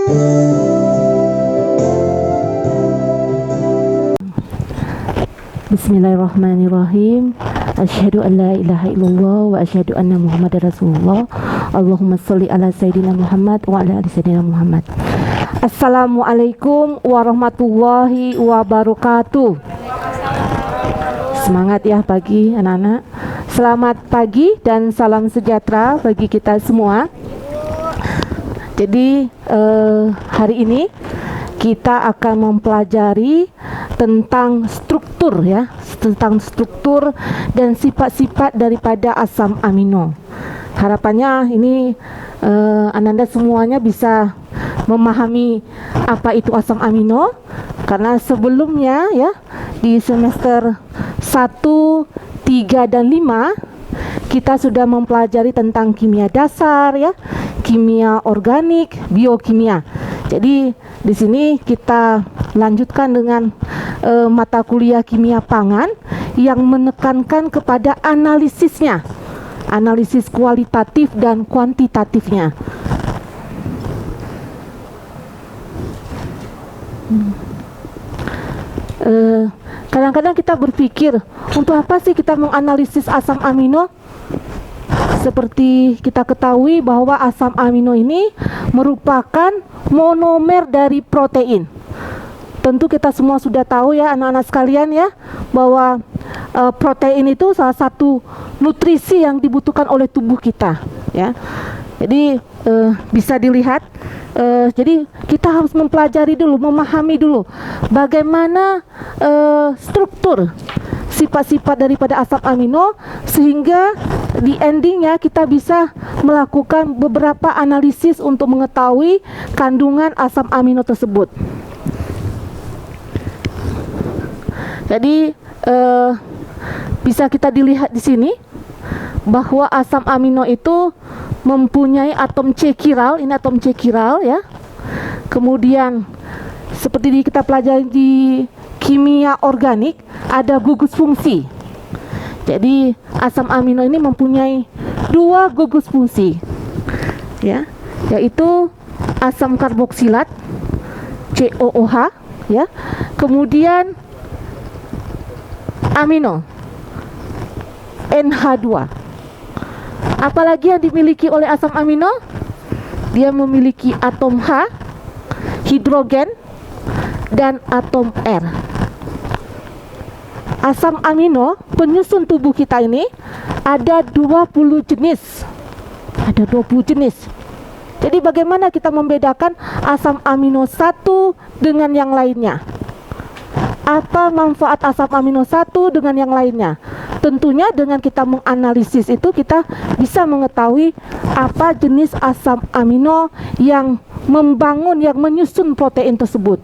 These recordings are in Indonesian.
Bismillahirrahmanirrahim. Asyhadu an la ilaha illallah wa asyhadu anna Muhammadar Rasulullah. Allahumma sholli ala sayyidina Muhammad wa ala ali sayyidina Muhammad. Assalamualaikum warahmatullahi wabarakatuh. Semangat ya pagi anak-anak. Selamat pagi dan salam sejahtera bagi kita semua. Jadi hari ini kita akan mempelajari tentang struktur ya, tentang struktur dan sifat-sifat daripada asam amino. Harapannya ini Ananda semuanya bisa memahami apa itu asam amino, karena sebelumnya ya di semester 1, 3 dan 5 kita sudah mempelajari tentang kimia dasar ya, kimia organik, biokimia. Jadi di sini kita lanjutkan dengan mata kuliah kimia pangan yang menekankan kepada analisisnya, analisis kualitatif dan kuantitatifnya. Kadang-kadang kita berpikir, untuk apa sih kita menganalisis asam amino? Seperti kita ketahui bahwa asam amino ini merupakan monomer dari protein. Tentu kita semua sudah tahu ya anak-anak sekalian ya, bahwa protein itu salah satu nutrisi yang dibutuhkan oleh tubuh kita ya. Jadi bisa dilihat, jadi kita harus mempelajari dulu, memahami dulu bagaimana struktur sifat-sifat daripada asam amino, sehingga di endingnya kita bisa melakukan beberapa analisis untuk mengetahui kandungan asam amino tersebut. Jadi bisa kita dilihat di sini bahwa asam amino itu mempunyai atom C chiral, ini atom C chiral ya. Kemudian seperti kita pelajari di kimia organik, ada gugus fungsi. Jadi asam amino ini mempunyai 2 gugus fungsi ya, yaitu asam karboksilat COOH ya, kemudian amino NH2. Apalagi yang dimiliki oleh asam amino? Dia memiliki atom H, hidrogen, dan atom R. Asam amino penyusun tubuh kita ini ada 20 jenis. Ada 20 jenis. Jadi bagaimana kita membedakan asam amino satu dengan yang lainnya? Apa manfaat asam amino satu dengan yang lainnya? Tentunya dengan kita menganalisis itu kita bisa mengetahui apa jenis asam amino yang membangun, yang menyusun protein tersebut.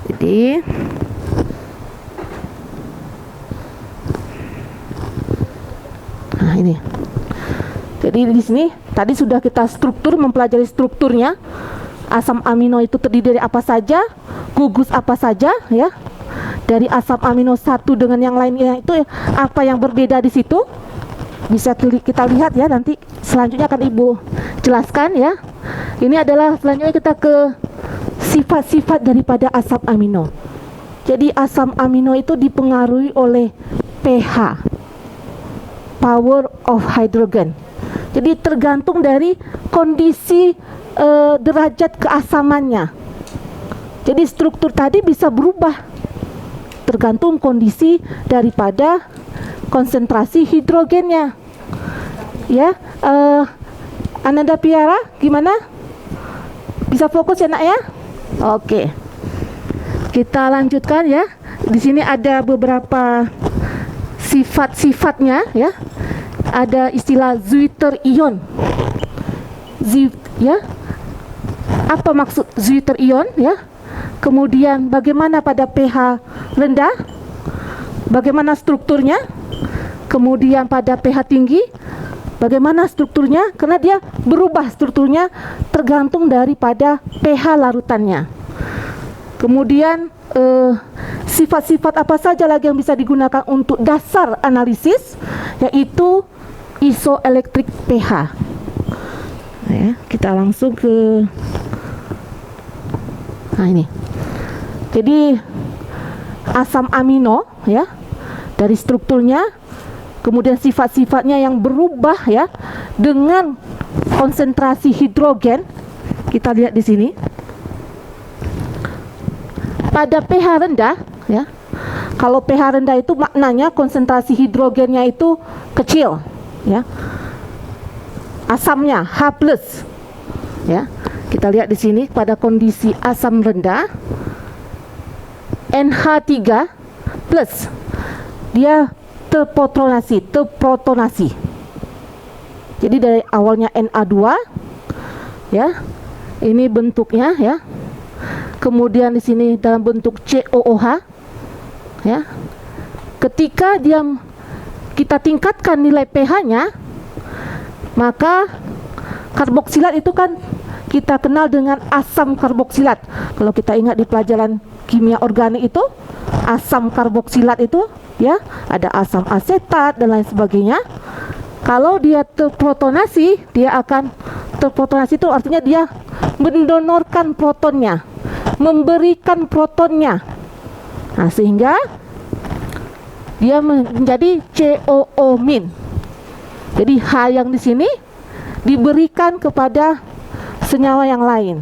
Jadi nah ini. Jadi di sini tadi sudah kita struktur, mempelajari strukturnya. Asam amino itu terdiri dari apa saja, gugus apa saja ya. Dari asam amino satu dengan yang lainnya itu apa yang berbeda di situ? Bisa kita lihat ya, nanti selanjutnya akan Ibu jelaskan ya. Ini adalah selanjutnya kita ke sifat-sifat daripada asam amino. Jadi asam amino itu dipengaruhi oleh pH, power of hydrogen. Jadi tergantung dari kondisi derajat keasamannya. Jadi struktur tadi bisa berubah tergantung kondisi daripada konsentrasi hidrogennya. Ya, Ananda Piara, gimana? Bisa fokus ya nak ya? Oke, kita lanjutkan ya. Di sini ada beberapa sifat-sifatnya ya. Ada istilah Zwitterion ion. Ya, apa maksud Zwitterion ion ya? Kemudian bagaimana pada pH rendah, bagaimana strukturnya, kemudian pada pH tinggi, bagaimana strukturnya, karena dia berubah strukturnya tergantung daripada pH larutannya. Kemudian sifat-sifat apa saja lagi yang bisa digunakan untuk dasar analisis, yaitu isoelektrik pH. Ya, kita langsung ke Nah ini. Jadi asam amino ya, dari strukturnya, kemudian sifat-sifatnya yang berubah ya dengan konsentrasi hidrogen. Kita lihat di sini. Pada pH rendah ya. Kalau pH rendah itu maknanya konsentrasi hidrogennya itu kecil ya. Asamnya H+. Ya. Kita lihat di sini pada kondisi asam rendah NH3+, dia terprotonasi. Jadi dari awalnya Na2 ya. Ini bentuknya ya. Kemudian di sini dalam bentuk COOH ya. Ketika kita tingkatkan nilai pH-nya, maka karboksilat itu kan kita kenal dengan asam karboksilat. Kalau kita ingat di pelajaran kimia organik itu, asam karboksilat itu ya, ada asam asetat dan lain sebagainya. Kalau dia terprotonasi, dia akan terprotonasi itu artinya dia mendonorkan protonnya, memberikan protonnya. Nah, sehingga dia menjadi COO-. Jadi H yang di sini diberikan kepada senyawa yang lain.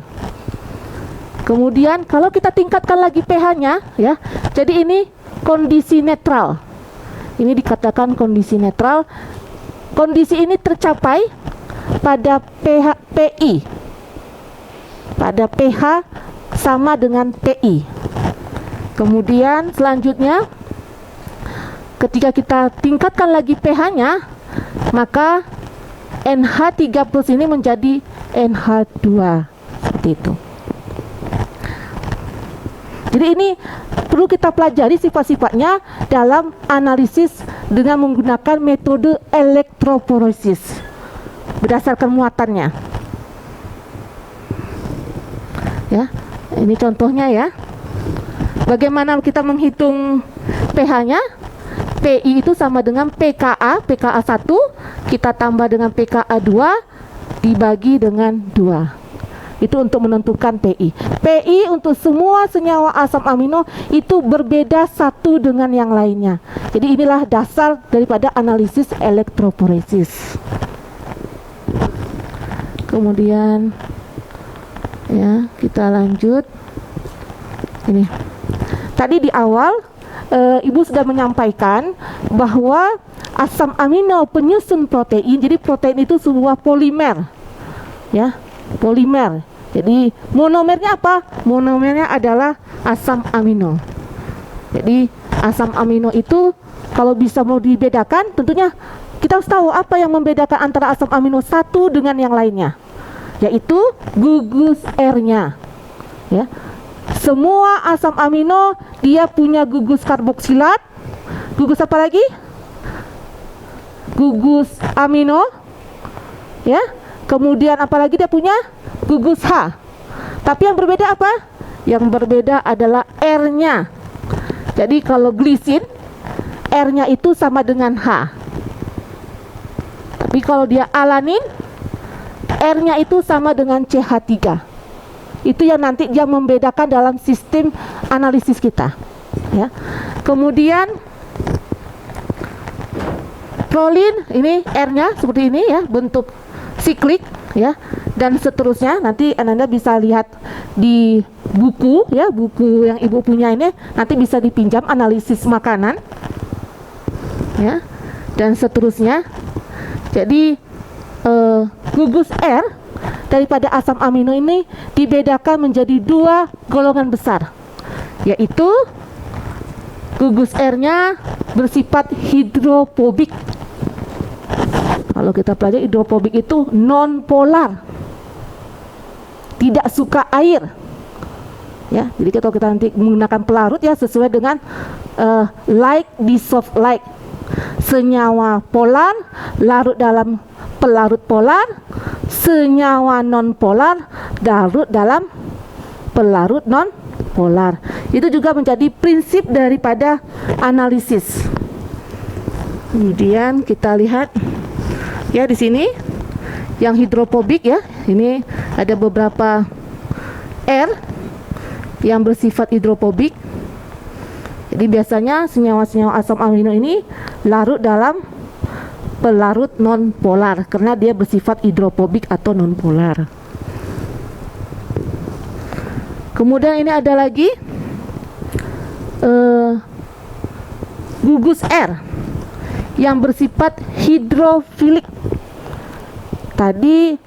Kemudian kalau kita tingkatkan lagi pH-nya ya, jadi ini kondisi netral. Ini dikatakan kondisi netral. Kondisi ini tercapai pada pH PI. Pada pH sama dengan PI. Kemudian selanjutnya ketika kita tingkatkan lagi pH-nya, maka NH3+ ini menjadi NH2 seperti itu. Jadi ini perlu kita pelajari sifat-sifatnya dalam analisis dengan menggunakan metode elektroforesis berdasarkan muatannya. Ya, ini contohnya ya. Bagaimana kita menghitung pH-nya? PI itu sama dengan pKa 1 kita tambah dengan pKa 2 dibagi dengan 2. Itu untuk menentukan PI. PI untuk semua senyawa asam amino itu berbeda satu dengan yang lainnya. Jadi inilah dasar daripada analisis elektroforesis. Kemudian ya, kita lanjut. Ini. Tadi di awal Ibu sudah menyampaikan bahwa asam amino penyusun protein. Jadi protein itu sebuah polimer. Ya, polimer. Jadi monomernya apa? Monomernya adalah asam amino. Jadi asam amino itu kalau bisa mau dibedakan, tentunya kita harus tahu apa yang membedakan antara asam amino satu dengan yang lainnya, yaitu gugus R-nya. Ya. Semua asam amino dia punya gugus karboksilat. Gugus apa lagi? Gugus amino. Ya. Kemudian apa lagi dia punya? Gugus H. Tapi yang berbeda apa? Yang berbeda adalah R-nya. Jadi kalau glisin, R-nya itu sama dengan H. Tapi kalau dia alanin, R-nya itu sama dengan CH3. Itu yang nanti dia membedakan dalam sistem analisis kita. Ya. Kemudian prolin, ini R-nya seperti ini ya, bentuk siklik ya, dan seterusnya. Nanti Anda bisa lihat di buku ya, buku yang Ibu punya ini nanti bisa dipinjam analisis makanan ya, dan seterusnya. Jadi gugus R daripada asam amino ini dibedakan menjadi dua golongan besar, yaitu gugus R-nya bersifat hidrofobik. Kalau kita pelajari hidrofobik itu non polar, tidak suka air. Ya, jadi kalau kita nanti menggunakan pelarut ya sesuai dengan like dissolve like. Senyawa polar larut dalam pelarut polar, senyawa non polar larut dalam pelarut non polar. Itu juga menjadi prinsip daripada analisis. Kemudian kita lihat ya di sini yang hidrofobik ya, ini ada beberapa R yang bersifat hidrofobik. Jadi biasanya senyawa-senyawa asam amino ini larut dalam pelarut non-polar karena dia bersifat hidrofobik atau non-polar. Kemudian ini ada lagi gugus R yang bersifat hidrofilik. Tadi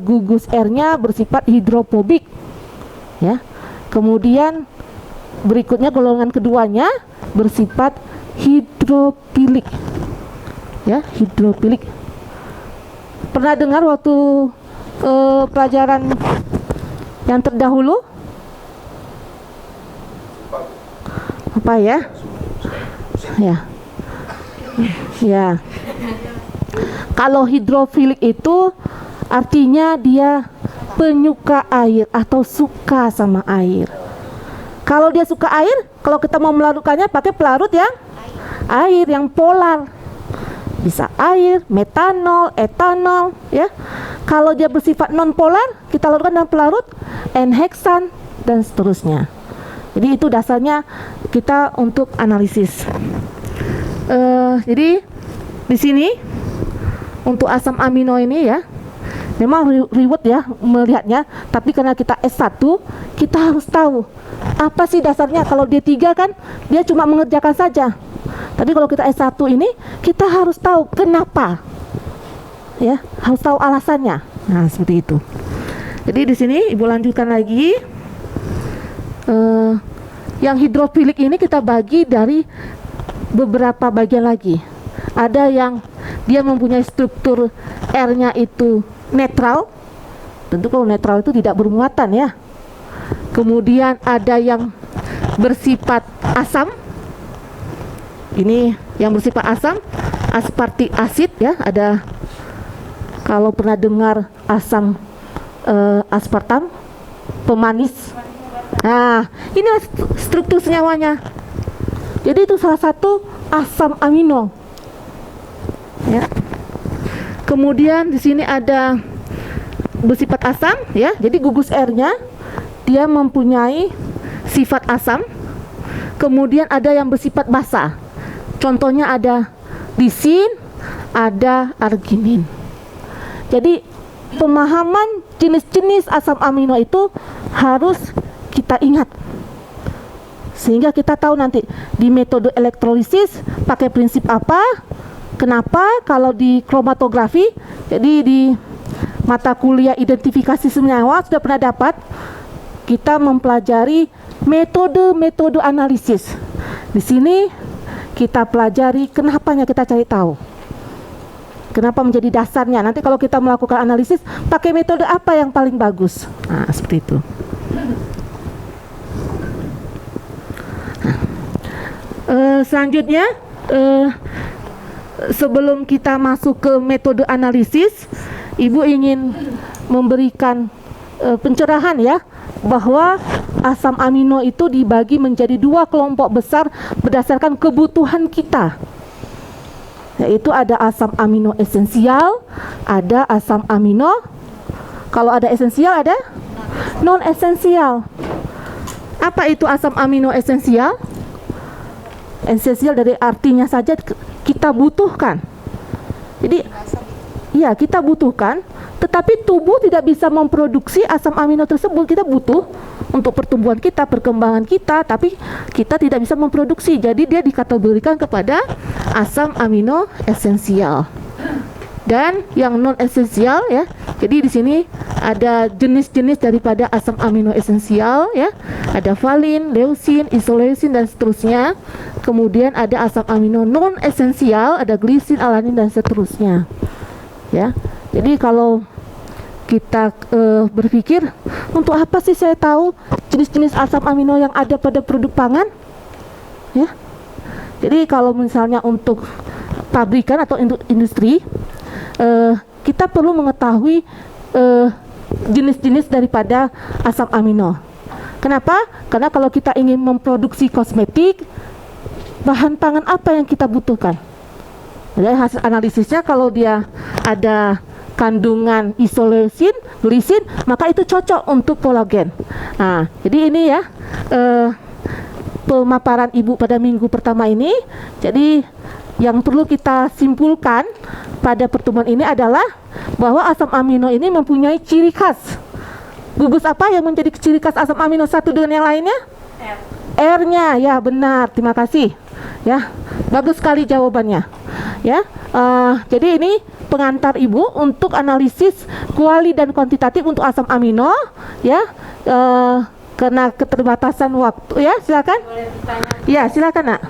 gugus R-nya bersifat hidrofobik, ya. Kemudian berikutnya golongan keduanya bersifat hidrofilik, ya, hidrofilik. Pernah dengar waktu pelajaran yang terdahulu? Apa ya? Ya. Kalau hidrofilik itu artinya dia penyuka air atau suka sama air. Kalau dia suka air, kalau kita mau melarutkannya pakai pelarut yang air yang polar. Bisa air, metanol, etanol, ya. Kalau dia bersifat non polar, kita larutkan dalam pelarut N-heksan dan seterusnya. Jadi itu dasarnya kita untuk analisis. Jadi di sini untuk asam amino ini ya, memang reward ya melihatnya, tapi karena kita S1, kita harus tahu apa sih dasarnya. Kalau D3 kan dia cuma mengerjakan saja. Tapi kalau kita S1 ini kita harus tahu kenapa. Ya, harus tahu alasannya. Nah, seperti itu. Jadi di sini Ibu lanjutkan lagi. Yang hidrofilik ini kita bagi dari beberapa bagian lagi. Ada yang dia mempunyai struktur R-nya itu netral. Tentu kalau netral itu tidak bermuatan ya. Kemudian ada yang bersifat asam. Ini yang bersifat asam, aspartik asid ya. Ada, kalau pernah dengar asam aspartam, pemanis. Nah, ini struktur senyawanya. Jadi itu salah satu asam amino. Ya. Kemudian di sini ada bersifat asam, ya. Jadi gugus R-nya dia mempunyai sifat asam. Kemudian ada yang bersifat basa. Contohnya ada lisin, ada arginin. Jadi pemahaman jenis-jenis asam amino itu harus kita ingat, sehingga kita tahu nanti di metode elektrolisis pakai prinsip apa, kenapa. Kalau di kromatografi, jadi di mata kuliah identifikasi senyawa sudah pernah dapat, kita mempelajari metode-metode analisis. Di sini kita pelajari kenapanya, kita cari tahu kenapa menjadi dasarnya. Nanti kalau kita melakukan analisis pakai metode apa yang paling bagus. Nah, seperti itu. Selanjutnya, sebelum kita masuk ke metode analisis, Ibu ingin memberikan pencerahan ya, bahwa asam amino itu dibagi menjadi dua kelompok besar berdasarkan kebutuhan kita, yaitu ada asam amino esensial, ada asam amino, kalau ada esensial ada non esensial. Apa itu asam amino esensial? Esensial dari artinya saja kita butuhkan. Jadi ya kita butuhkan, tetapi tubuh tidak bisa memproduksi asam amino tersebut. Kita butuh untuk pertumbuhan kita, perkembangan kita, tapi kita tidak bisa memproduksi. Jadi dia dikategorikan kepada asam amino esensial. Dan yang non esensial ya. Jadi di sini ada jenis-jenis daripada asam amino esensial ya. Ada valin, leusin, isoleusin dan seterusnya. Kemudian ada asam amino non esensial, ada glisin, alanin dan seterusnya. Ya. Jadi kalau kita berpikir, untuk apa sih saya tahu jenis-jenis asam amino yang ada pada produk pangan? Ya. Jadi kalau misalnya untuk pabrikan atau industri, kita perlu mengetahui jenis-jenis daripada asam amino. Kenapa? Karena kalau kita ingin memproduksi kosmetik, bahan pangan apa yang kita butuhkan? Jadi hasil analisisnya kalau dia ada kandungan isoleusin, glisin, maka itu cocok untuk kolagen. Nah, jadi ini ya pemaparan Ibu pada minggu pertama ini. Jadi yang perlu kita simpulkan pada pertemuan ini adalah bahwa asam amino ini mempunyai ciri khas. Gugus apa yang menjadi ciri khas asam amino satu dengan yang lainnya? R-nya, ya benar, terima kasih. Ya, bagus sekali jawabannya. Ya, jadi ini pengantar Ibu untuk analisis kuali dan kuantitatif untuk asam amino. Ya, karena keterbatasan waktu. Ya, silakan. Ya, silakan, Nak.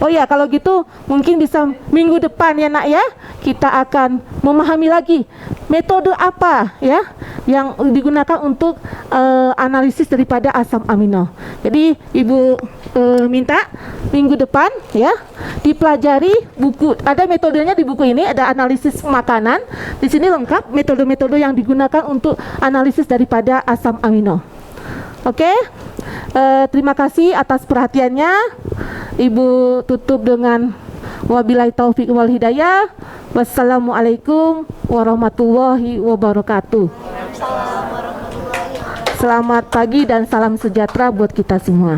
Oh ya, kalau gitu mungkin bisa minggu depan ya, Nak, ya. Kita akan memahami lagi metode apa ya yang digunakan untuk analisis daripada asam amino. Jadi Ibu minta minggu depan ya dipelajari buku. Ada metodenya di buku ini, ada analisis makanan. Di sini lengkap metode-metode yang digunakan untuk analisis daripada asam amino. Oke, terima kasih atas perhatiannya. Ibu tutup dengan wabillahi taufik wal hidayah. Wassalamualaikum warahmatullahi wabarakatuh. Selamat pagi dan salam sejahtera buat kita semua.